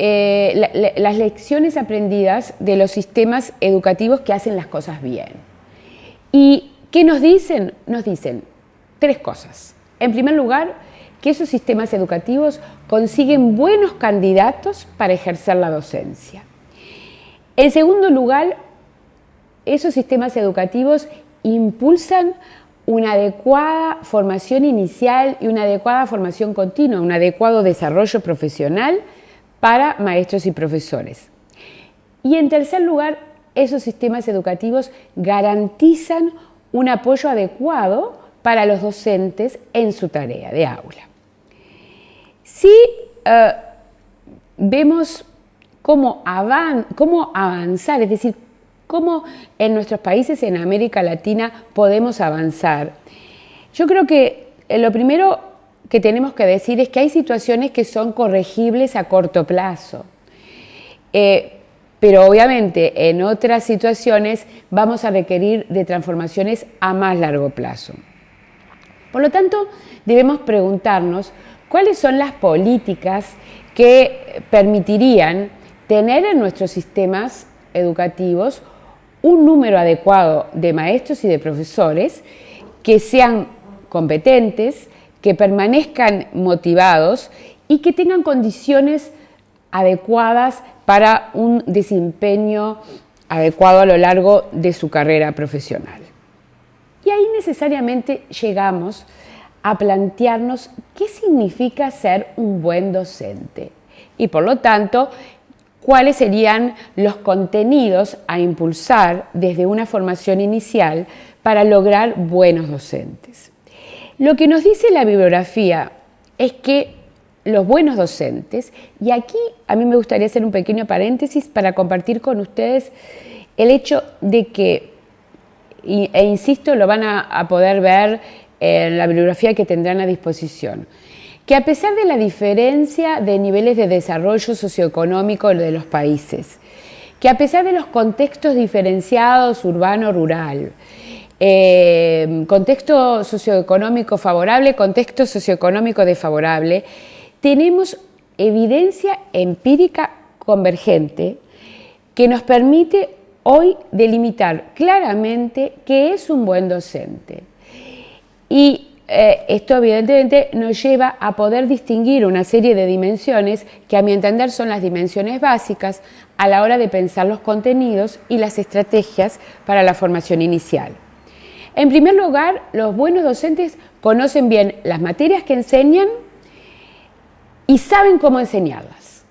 las lecciones aprendidas de los sistemas educativos que hacen las cosas bien. ¿Y qué nos dicen? Nos dicen tres cosas. En primer lugar, que esos sistemas educativos consiguen buenos candidatos para ejercer la docencia. En segundo lugar, esos sistemas educativos impulsan una adecuada formación inicial y una adecuada formación continua, un adecuado desarrollo profesional para maestros y profesores. Y en tercer lugar, esos sistemas educativos garantizan un apoyo adecuado para los docentes en su tarea de aula. Si vemos cómo avanzar, es decir, cómo en nuestros países en América Latina podemos avanzar, yo creo que lo primero que tenemos que decir es que hay situaciones que son corregibles a corto plazo, pero obviamente en otras situaciones vamos a requerir de transformaciones a más largo plazo. Por lo tanto, debemos preguntarnos cuáles son las políticas que permitirían tener en nuestros sistemas educativos un número adecuado de maestros y de profesores que sean competentes, que permanezcan motivados y que tengan condiciones adecuadas para un desempeño adecuado a lo largo de su carrera profesional. Y ahí necesariamente llegamos a plantearnos qué significa ser un buen docente y, por lo tanto, cuáles serían los contenidos a impulsar desde una formación inicial para lograr buenos docentes. Lo que nos dice la bibliografía es que los buenos docentes, y aquí a mí me gustaría hacer un pequeño paréntesis para compartir con ustedes el hecho de que, e insisto, lo van a poder ver en la bibliografía que tendrán a disposición, que a pesar de la diferencia de niveles de desarrollo socioeconómico de los países, que a pesar de los contextos diferenciados urbano-rural, contexto socioeconómico favorable, contexto socioeconómico desfavorable, tenemos evidencia empírica convergente que nos permite hoy delimitar claramente qué es un buen docente. Y esto evidentemente nos lleva a poder distinguir una serie de dimensiones que a mi entender son las dimensiones básicas a la hora de pensar los contenidos y las estrategias para la formación inicial. En primer lugar, los buenos docentes conocen bien las materias que enseñan y saben cómo enseñarlas.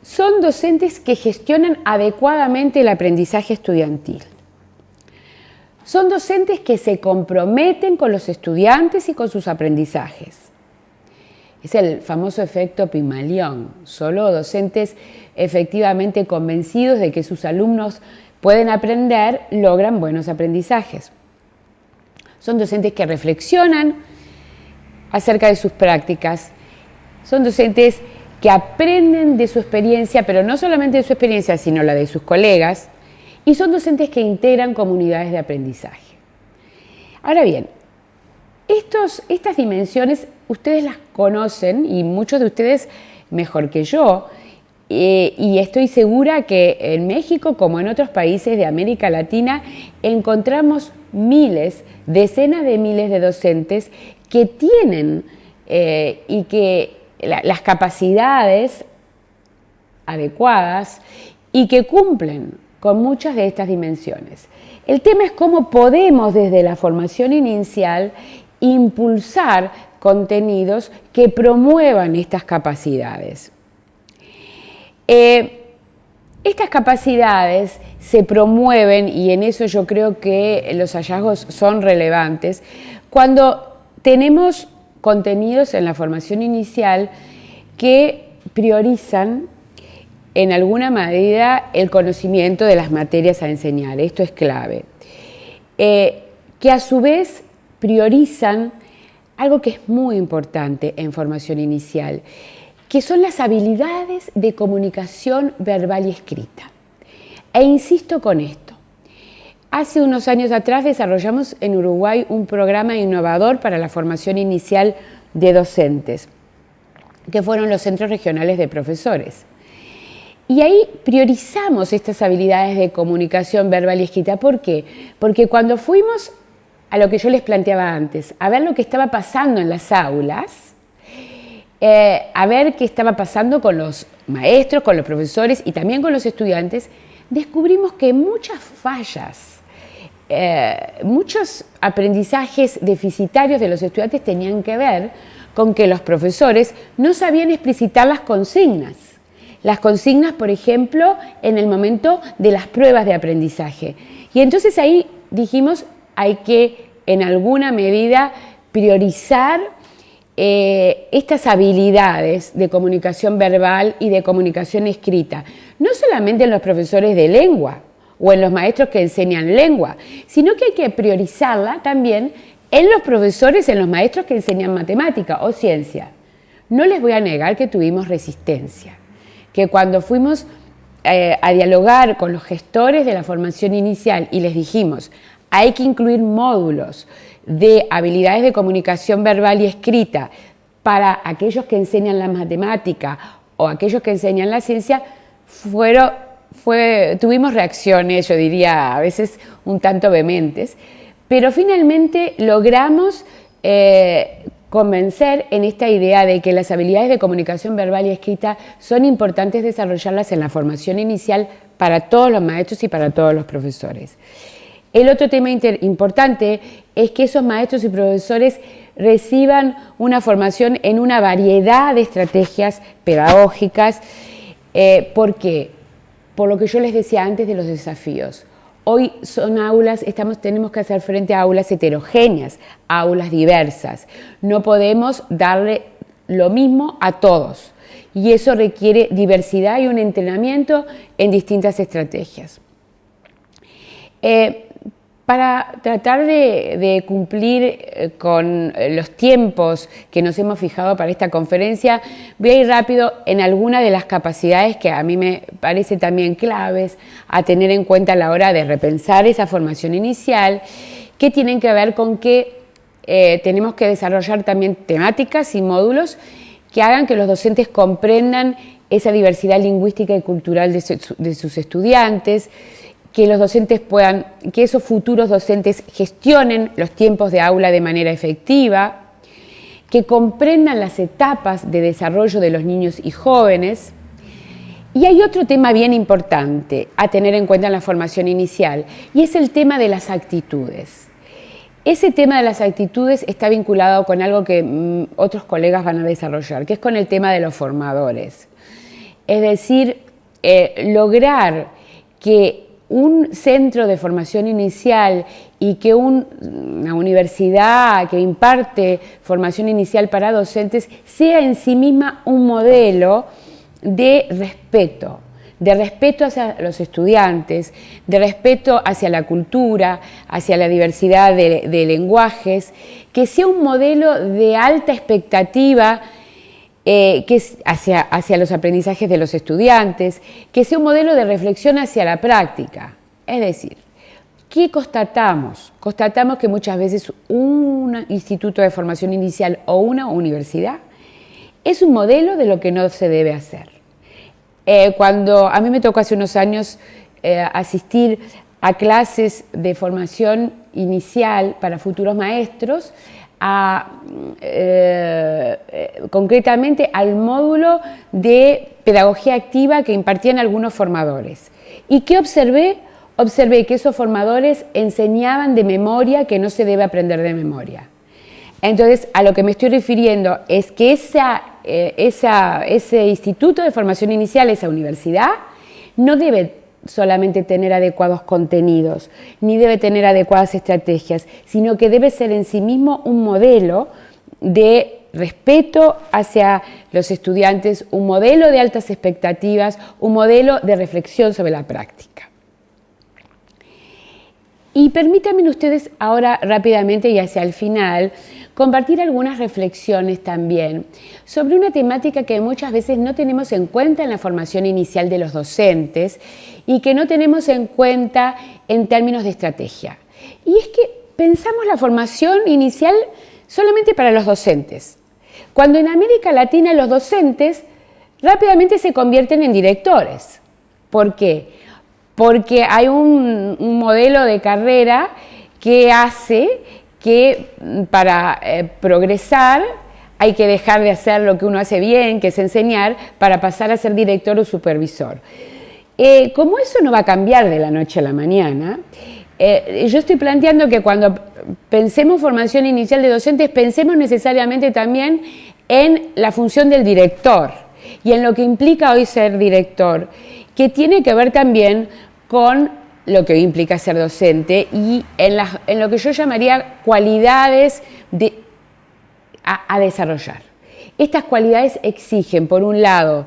Son docentes que gestionan adecuadamente el aprendizaje estudiantil. Son docentes que se comprometen con los estudiantes y con sus aprendizajes. Es el famoso efecto Pigmalión. Solo docentes efectivamente convencidos de que sus alumnos pueden aprender logran buenos aprendizajes. Son docentes que reflexionan acerca de sus prácticas. Son docentes que aprenden de su experiencia, pero no solamente de su experiencia, sino la de sus colegas. Y son docentes que integran comunidades de aprendizaje. Ahora bien, estas dimensiones ustedes las conocen y muchos de ustedes mejor que yo, y estoy segura que en México, como en otros países de América Latina, encontramos miles, decenas de miles de docentes que tienen y que las capacidades adecuadas y que cumplen con muchas de estas dimensiones. El tema es cómo podemos desde la formación inicial impulsar contenidos que promuevan estas capacidades. Estas capacidades se promueven, y en eso yo creo que los hallazgos son relevantes, cuando tenemos contenidos en la formación inicial que priorizan en alguna medida el conocimiento de las materias a enseñar. Esto es clave. Que a su vez priorizan algo que es muy importante en formación inicial, que son las habilidades de comunicación verbal y escrita. E insisto con esto. Hace unos años atrás desarrollamos en Uruguay un programa innovador para la formación inicial de docentes. que fueron los centros regionales de profesores. Y ahí priorizamos estas habilidades de comunicación verbal y escrita. ¿Por qué? Porque cuando fuimos a lo que yo les planteaba antes, a ver lo que estaba pasando en las aulas, a ver qué estaba pasando con los maestros, con los profesores y también con los estudiantes, descubrimos que muchas fallas, muchos aprendizajes deficitarios de los estudiantes tenían que ver con que los profesores no sabían explicitar las consignas. Las consignas, por ejemplo, en el momento de las pruebas de aprendizaje. Y entonces ahí dijimos, hay que en alguna medida priorizar estas habilidades de comunicación verbal y de comunicación escrita, no solamente en los profesores de lengua o en los maestros que enseñan lengua, sino que hay que priorizarla también en los profesores, en los maestros que enseñan matemática o ciencia. No les voy a negar que tuvimos resistencia, que cuando fuimos a dialogar con los gestores de la formación inicial y les dijimos, hay que incluir módulos de habilidades de comunicación verbal y escrita para aquellos que enseñan la matemática o aquellos que enseñan la ciencia, tuvimos reacciones, yo diría, a veces un tanto vehementes, pero finalmente logramos convencer en esta idea de que las habilidades de comunicación verbal y escrita son importantes desarrollarlas en la formación inicial para todos los maestros y para todos los profesores. El otro tema importante es que esos maestros y profesores reciban una formación en una variedad de estrategias pedagógicas. ¿Por qué? Por lo que yo les decía antes de los desafíos. Hoy son aulas, tenemos que hacer frente a aulas heterogéneas, a aulas diversas. No podemos darle lo mismo a todos y eso requiere diversidad y un entrenamiento en distintas estrategias. Para tratar de cumplir con los tiempos que nos hemos fijado para esta conferencia, voy a ir rápido en algunas de las capacidades que a mí me parece también claves a tener en cuenta a la hora de repensar esa formación inicial, que tienen que ver con que tenemos que desarrollar también temáticas y módulos que hagan que los docentes comprendan esa diversidad lingüística y cultural de sus estudiantes, que los docentes que esos futuros docentes gestionen los tiempos de aula de manera efectiva, que comprendan las etapas de desarrollo de los niños y jóvenes. Y hay otro tema bien importante a tener en cuenta en la formación inicial, y es el tema de las actitudes. Ese tema de las actitudes está vinculado con algo que otros colegas van a desarrollar, que es con el tema de los formadores. Es decir, lograr que un centro de formación inicial y que una universidad que imparte formación inicial para docentes sea en sí misma un modelo de respeto hacia los estudiantes, de respeto hacia la cultura, hacia la diversidad de lenguajes, que sea un modelo de alta expectativa hacia los aprendizajes de los estudiantes, que sea un modelo de reflexión hacia la práctica. Es decir, ¿qué constatamos? Constatamos que muchas veces un instituto de formación inicial o una universidad es un modelo de lo que no se debe hacer. Cuando a mí me tocó hace unos años asistir a clases de formación inicial para futuros maestros, concretamente al módulo de pedagogía activa que impartían algunos formadores. ¿Y qué observé? Observé que esos formadores enseñaban de memoria que no se debe aprender de memoria. Entonces, a lo que me estoy refiriendo es que ese instituto de formación inicial, esa universidad, no debe solamente tener adecuados contenidos, ni debe tener adecuadas estrategias, sino que debe ser en sí mismo un modelo de respeto hacia los estudiantes, un modelo de altas expectativas, un modelo de reflexión sobre la práctica. Y permítanme ustedes ahora rápidamente y hacia el final compartir algunas reflexiones también sobre una temática que muchas veces no tenemos en cuenta en la formación inicial de los docentes y que no tenemos en cuenta en términos de estrategia. Y es que pensamos la formación inicial solamente para los docentes. Cuando en América Latina los docentes rápidamente se convierten en directores. ¿Por qué? Porque hay un modelo de carrera que hace que para progresar hay que dejar de hacer lo que uno hace bien, que es enseñar, para pasar a ser director o supervisor. Como eso no va a cambiar de la noche a la mañana, yo estoy planteando que cuando pensemos formación inicial de docentes, pensemos necesariamente también en la función del director y en lo que implica hoy ser director, que tiene que ver también con lo que hoy implica ser docente y en lo que yo llamaría cualidades a desarrollar. Estas cualidades exigen, por un lado,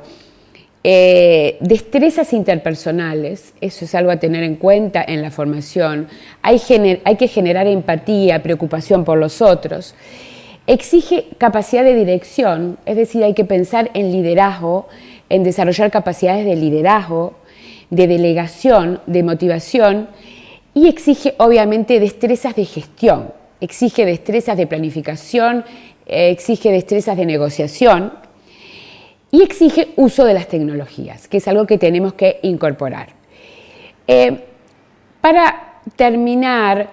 destrezas interpersonales, eso es algo a tener en cuenta en la formación. Hay que generar empatía, preocupación por los otros. Exige capacidad de dirección, es decir, hay que pensar en liderazgo, en desarrollar capacidades de liderazgo, de delegación, de motivación, y exige obviamente destrezas de gestión, exige destrezas de planificación, exige destrezas de negociación y exige uso de las tecnologías, que es algo que tenemos que incorporar. Para terminar,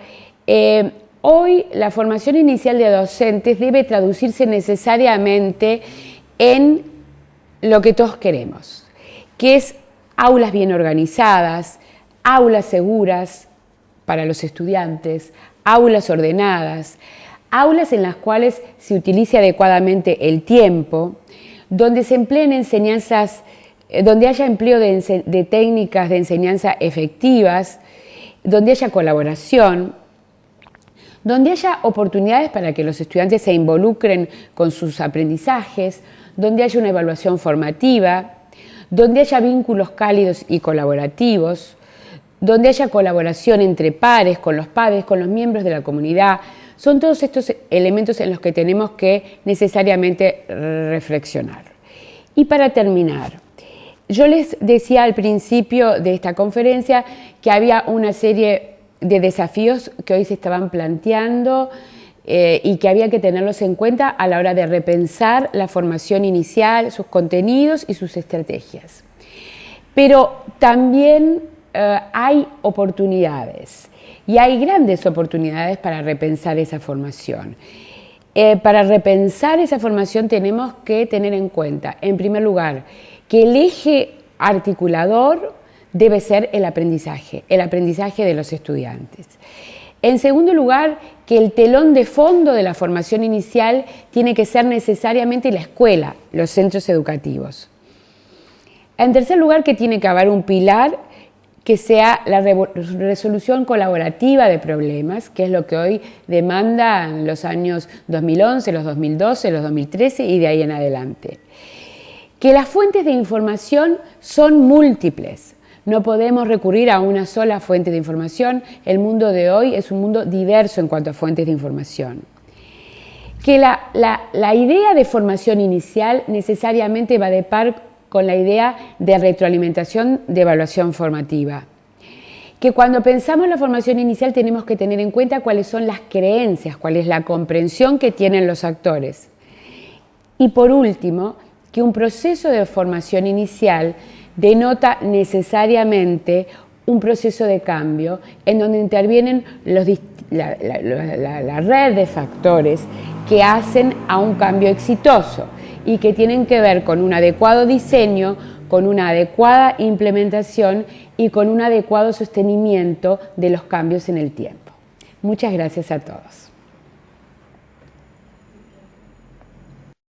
hoy la formación inicial de docentes debe traducirse necesariamente en lo que todos queremos, que es aulas bien organizadas, aulas seguras para los estudiantes, aulas ordenadas, aulas en las cuales se utilice adecuadamente el tiempo, donde se empleen enseñanzas, donde haya empleo de técnicas de enseñanza efectivas, donde haya colaboración, donde haya oportunidades para que los estudiantes se involucren con sus aprendizajes, donde haya una evaluación formativa, donde haya vínculos cálidos y colaborativos, donde haya colaboración entre pares, con los padres, con los miembros de la comunidad. Son todos estos elementos en los que tenemos que necesariamente reflexionar. Y para terminar, yo les decía al principio de esta conferencia que había una serie de desafíos que hoy se estaban planteando y que había que tenerlos en cuenta a la hora de repensar la formación inicial, sus contenidos y sus estrategias. Pero también hay oportunidades y hay grandes oportunidades para repensar esa formación. Para repensar esa formación tenemos que tener en cuenta, en primer lugar, que el eje articulador debe ser el aprendizaje de los estudiantes. En segundo lugar, que el telón de fondo de la formación inicial tiene que ser necesariamente la escuela, los centros educativos. En tercer lugar, que tiene que haber un pilar que sea la resolución colaborativa de problemas, que es lo que hoy demandan los años 2011, los 2012, los 2013 y de ahí en adelante. Que las fuentes de información son múltiples. No podemos recurrir a una sola fuente de información. El mundo de hoy es un mundo diverso en cuanto a fuentes de información. Que la idea de formación inicial necesariamente va de par con la idea de retroalimentación de evaluación formativa. Que cuando pensamos en la formación inicial tenemos que tener en cuenta cuáles son las creencias, cuál es la comprensión que tienen los actores. Y por último, que un proceso de formación inicial denota necesariamente un proceso de cambio en donde intervienen la red de factores que hacen a un cambio exitoso y que tienen que ver con un adecuado diseño, con una adecuada implementación y con un adecuado sostenimiento de los cambios en el tiempo. Muchas gracias a todos.